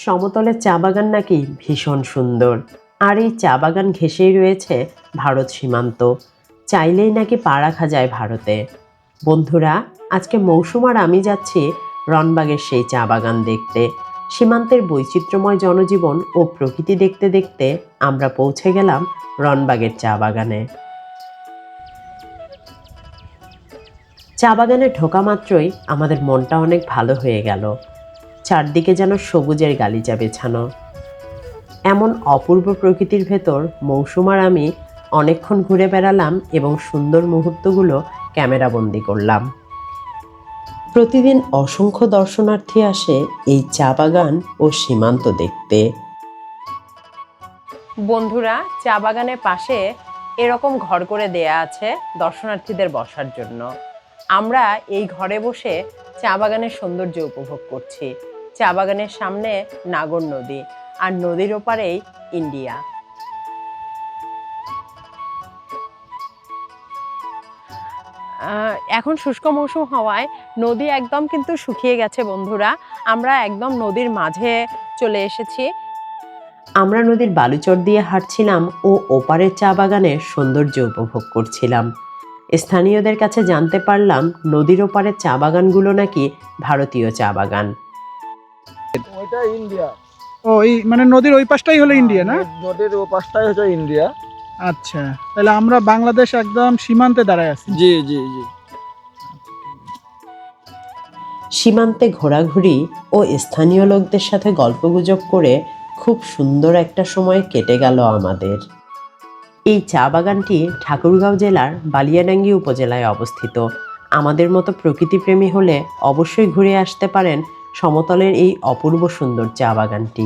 সমতলের চা বাগান নাকি ভীষণ সুন্দর, আর এই চা বাগান ঘেঁষেই রয়েছে ভারত সীমান্ত। চাইলেই নাকি পা রাখা যায় ভারতে। বন্ধুরা, আজকে মৌসুম আর আমি যাচ্ছি রনবাগের সেই চা বাগান দেখতে। সীমান্তের বৈচিত্র্যময় জনজীবন ও প্রকৃতি দেখতে দেখতে আমরা পৌঁছে গেলাম রনবাগের চা বাগানে। চা বাগানে ঢোকা মাত্রই আমাদের মনটা অনেক ভালো হয়ে গেল। চারদিকে যেন সবুজের গালিচা বেছানো। এমন অপূর্ব প্রকৃতির ভেতর মৌসুম আর আমি অনেকক্ষণ ঘুরে বেড়ালাম এবং সুন্দর মুহূর্তগুলো ক্যামেরাবন্দি করলাম। প্রতিদিন অসংখ্য দর্শনার্থী আসে এই চা বাগান ও সীমান্ত দেখতে। বন্ধুরা, চা বাগানের পাশে এরকম ঘর করে দেয়া আছে দর্শনার্থীদের বসার জন্য। আমরা এই ঘরে বসে চা বাগানের সৌন্দর্য উপভোগ করছি। চা বাগানের সামনে নাগর নদী, আর নদীর ওপারেই ইন্ডিয়া। এখন শুষ্ক মৌসুম হওয়ায় নদী একদম কিন্তু শুকিয়ে গেছে বন্ধুরা। আমরা একদম নদীর মাঝে চলে এসেছি। আমরা নদীর বালুচর দিয়ে হাঁটছিলাম ও ওপারের চা বাগানের সৌন্দর্য উপভোগ করছিলাম। স্থানীয়দের কাছে জানতে পারলাম নদীর ওপারের চা বাগানগুলো নাকি ভারতীয় চা বাগান। ওইটা ইন্ডিয়া। ও, এই মানে নদীর ওই পাশটাই হলো ইন্ডিয়া না? নদীর ওই পাশটাই হচ্ছে ইন্ডিয়া। আচ্ছা, তাহলে আমরা বাংলাদেশ একদম সীমান্তে দাঁড়ায় আছি। জি জি জি। সীমান্তে ঘোরাঘুরি ও স্থানীয় লোকদের সাথে গল্পগুজব করে খুব সুন্দর একটা সময় কেটে গেল আমাদের। এই চা বাগানটি ঠাকুরগাঁও জেলার বালিয়াডাঙ্গি উপজেলায় অবস্থিত। আমাদের মতো প্রকৃতিপ্রেমী হলে অবশ্যই ঘুরে আসতে পারেন সমতলের এই অপূর্ব সুন্দর চা বাগানটি।